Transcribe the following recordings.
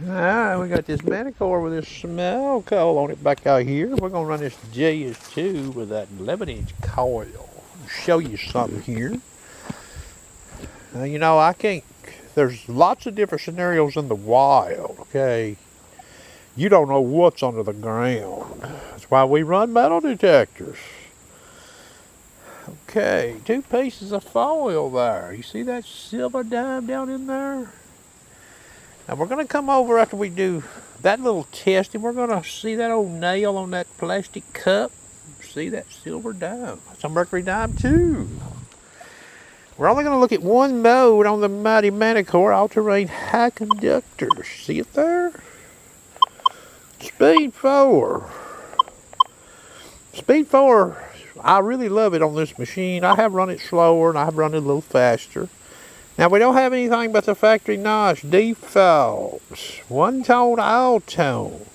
Alright, we got this Manticore with this small coil on it back out here. We're going to run this Deus with that 11-inch coil. I'll show you something here. You know, there's lots of different scenarios in the wild, okay? You don't know what's under the ground. That's why we run metal detectors. Okay, 2 pieces of foil there. You see that silver dime down in there? Now we're going to come over after we do that little test, and we're going to see that old nail on that plastic cup. See that silver dime? That's a mercury dime too. We're only going to look at one mode on the mighty Manticore, all-terrain high conductor. See it there? Speed 4. Speed 4, I really love it on this machine. I have run it slower and I have run it a little faster. Now we don't have anything but the factory notch defaults. 1-tone, all tone.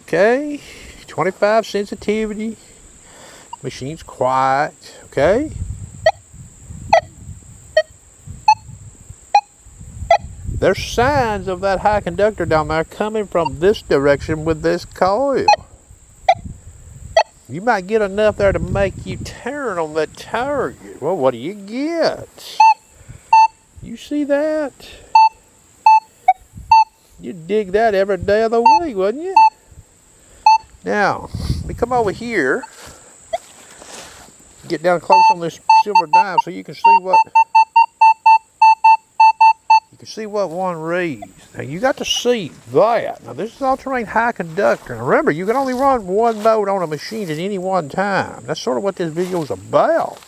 Okay, 25 sensitivity. Machine's quiet. Okay. There's signs of that high conductor down there coming from this direction with this coil. You might get enough there to make you turn on that target. Well, what do you get? You see that? You'd dig that every day of the week, wouldn't you? Now, we come over here, get down close on this silver dime so you can see what one reads. Now you got to see that. Now this is all-terrain high conductor. And remember, you can only run one mode on a machine at any one time. That's sort of what this video is about.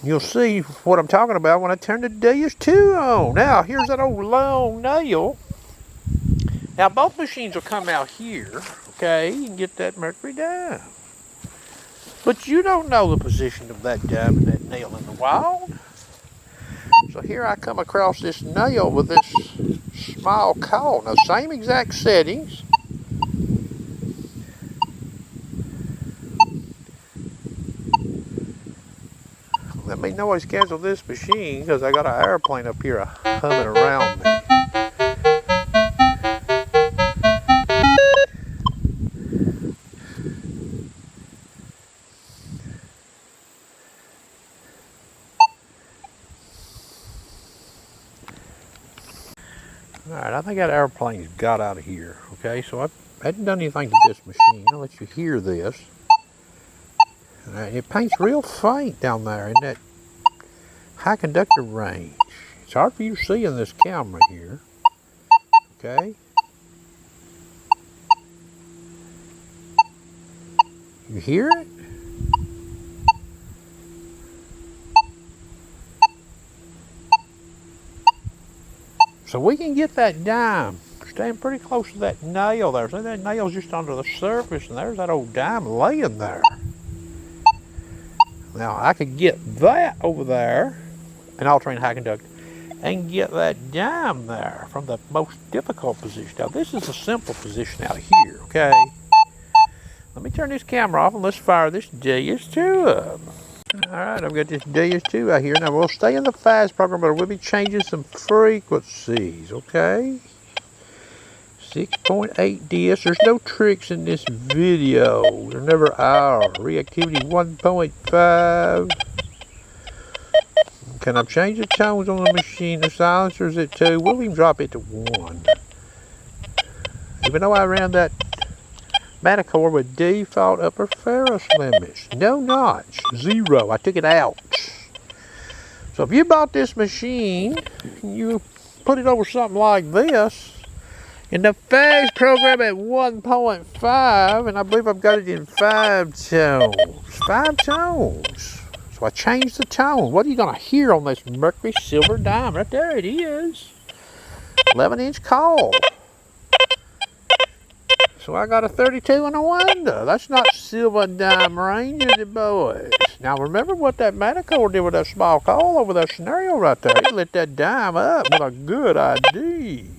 You'll see what I'm talking about when I turn the Deus 2 on. Now, here's that old long nail. Now, both machines will come out here, okay, and get that mercury dime. But you don't know the position of that dime and that nail in the wild. So here I come across this nail with this small coil. Now, same exact settings. Let me noise cancel this machine because I got an airplane up here humming around me. Alright, I think that airplane's got out of here. Okay, so I hadn't done anything to this machine. I'll let you hear this. It paints real faint down there in that high conductor range. It's hard for you to see in this camera here. Okay. You hear it? So we can get that dime staying pretty close to that nail there. So that nail's just under the surface, and there's that old dime laying there. Now I could get that over there, an all-terrain high conductor, and get that dime there from the most difficult position. Now this is a simple position out here, okay? Let me turn this camera off and let's fire this Deus 2 up. Alright, I've got this Deus 2 out here. Now we'll stay in the fast program, but we'll be changing some frequencies, okay? 6.8 DS. There's no tricks in this video. There never are. Reactivity 1.5. Can I change the tones on the machine? The silencer's at 2. We'll even drop it to 1. Even though I ran that Manticore with default upper ferrous limits. No notch. 0. I took it out. So if you bought this machine, you put it over something like this, in the fast program at 1.5, and I believe I've got it in 5 tones. 5 tones. So I changed the tone. What are you going to hear on this mercury silver dime? Right there it is. 11-inch coil. So I got a 32 in the window. That's not silver dime range, is it, boys? Now remember what that Manticore did with that small coil over that scenario right there. He lit that dime up with a good ID.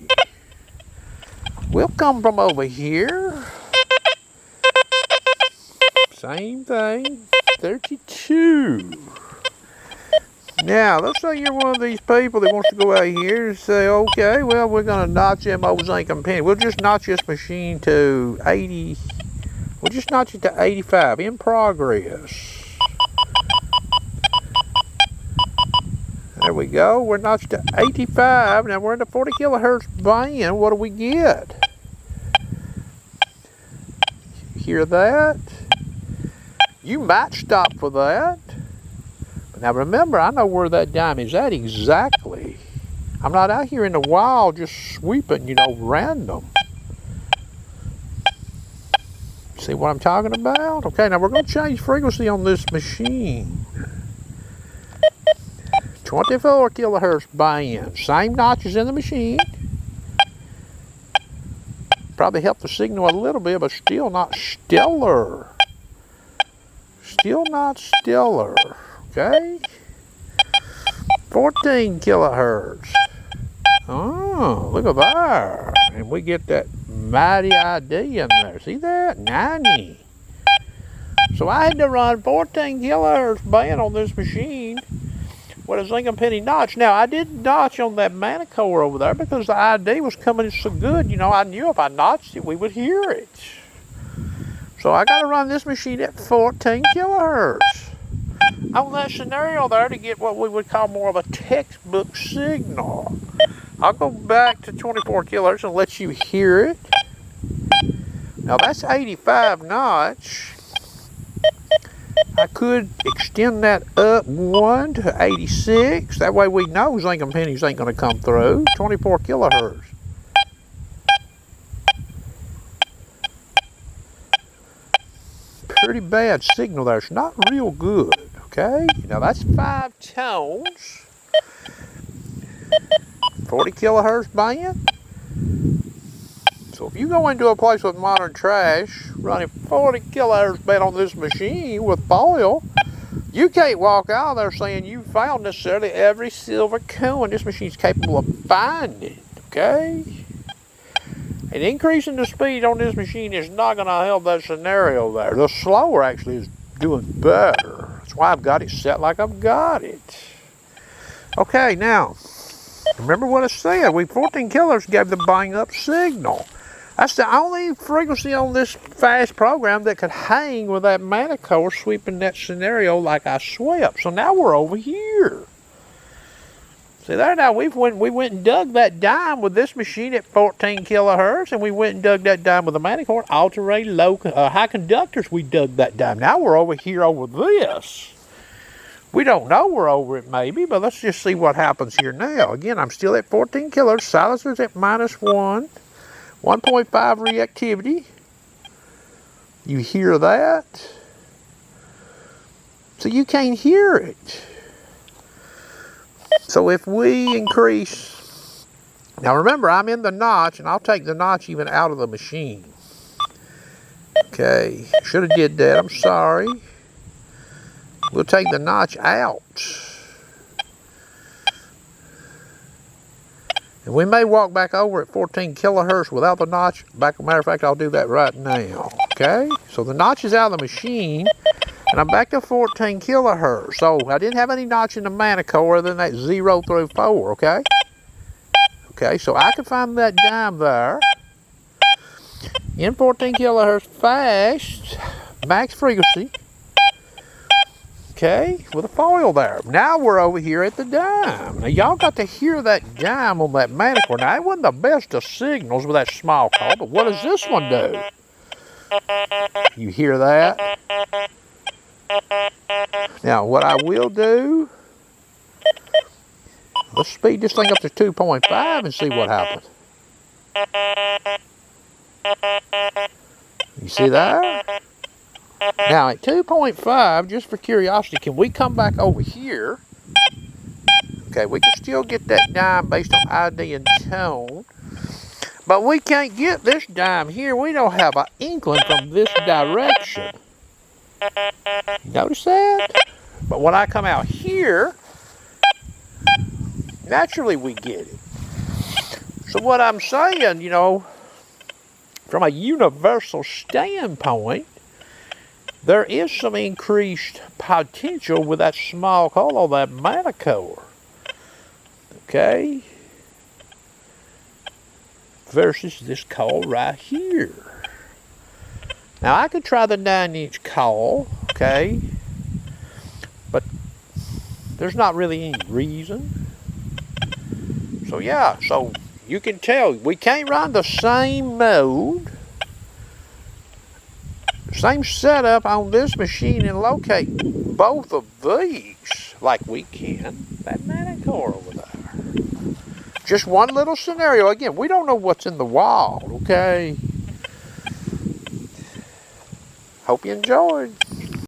We'll come from over here. Same thing. 32. Now, let's say you're one of these people that wants to go out here and say, okay, well, we're going to notch them old zinc and penny. We'll just notch this machine to 80. We'll just notch it to 85 in progress. There we go. We're notched to 85. Now we're in the 40 kilohertz band. What do we get? Hear that? You might stop for that. But now remember, I know where that dime is at exactly. I'm not out here in the wild just sweeping, you know, random. See what I'm talking about? Okay, now we're going to change frequency on this machine. 24 kilohertz band. Same notches in the machine. Probably help the signal a little bit, but still not stellar. Still not stellar. Okay? 14 kilohertz. Oh, look at that. And we get that mighty ID in there. See that? 90. So I had to run 14 kilohertz band on this machine with a zinc and penny notch. Now, I didn't notch on that Manticore over there because the ID was coming so good. You know, I knew if I notched it, we would hear it. So I got to run this machine at 14 kilohertz on that scenario there to get what we would call more of a textbook signal. I'll go back to 24 kilohertz and let you hear it. Now, that's 85 notch. I could extend that up 1 to 86. That way we know zinc and pennies ain't going to come through. 24 kilohertz. Pretty bad signal there. It's not real good. Okay? Now that's 5 tones. 40 kilohertz band. So if you go into a place with modern trash, running 40 kilohertz band on this machine with foil, you can't walk out there saying you found necessarily every silver coin this machine's capable of finding, okay? And increasing the speed on this machine is not going to help that scenario there. The slower actually is doing better. That's why I've got it set like I've got it. Okay, now, remember what I said. 14 kilohertz gave the bang up signal. That's the only frequency on this fast program that could hang with that Manticore sweeping that scenario like I swept. So now we're over here. See there now, we went and dug that dime with this machine at 14 kilohertz, and we went and dug that dime with the Manticore, alternating high conductors. We dug that dime. Now we're over here over this. We don't know we're over it maybe, but let's just see what happens here now. Again, I'm still at 14 kilohertz. Silencer's at -1. 1.5 reactivity. You hear that? So you can't hear it. So if we increase, now remember I'm in the notch, and I'll take the notch even out of the machine. Okay, should have did that, I'm sorry. We'll take the notch out. And we may walk back over at 14 kilohertz without the notch. Matter of fact, I'll do that right now. Okay? So the notch is out of the machine, and I'm back to 14 kilohertz. So I didn't have any notch in the Manticore other than that 0 through 4, okay? Okay, so I can find that dime there. In 14 kilohertz fast, max frequency. Okay, with a foil there. Now we're over here at the dime. Now y'all got to hear that dime on that Manticore. Now it wasn't the best of signals with that small call, but what does this one do? You hear that? Now what I will do, let's speed this thing up to 2.5 and see what happens. You see that? Now at 2.5, just for curiosity, can we come back over here? Okay, we can still get that dime based on ID and tone, but we can't get this dime here. We don't have an inkling from this direction. Notice that? But when I come out here, naturally we get it. So what I'm saying, you know, from a universal standpoint, there is some increased potential with that small coil on that Manticore. Okay? Versus this coil right here. Now I could try the 9-inch coil, okay? But there's not really any reason. So yeah, so you can tell we can't run the same mode, same setup on this machine and locate both of these like we can that Manticore over there. Just one little scenario. Again, we don't know what's in the wall, okay? Hope you enjoyed.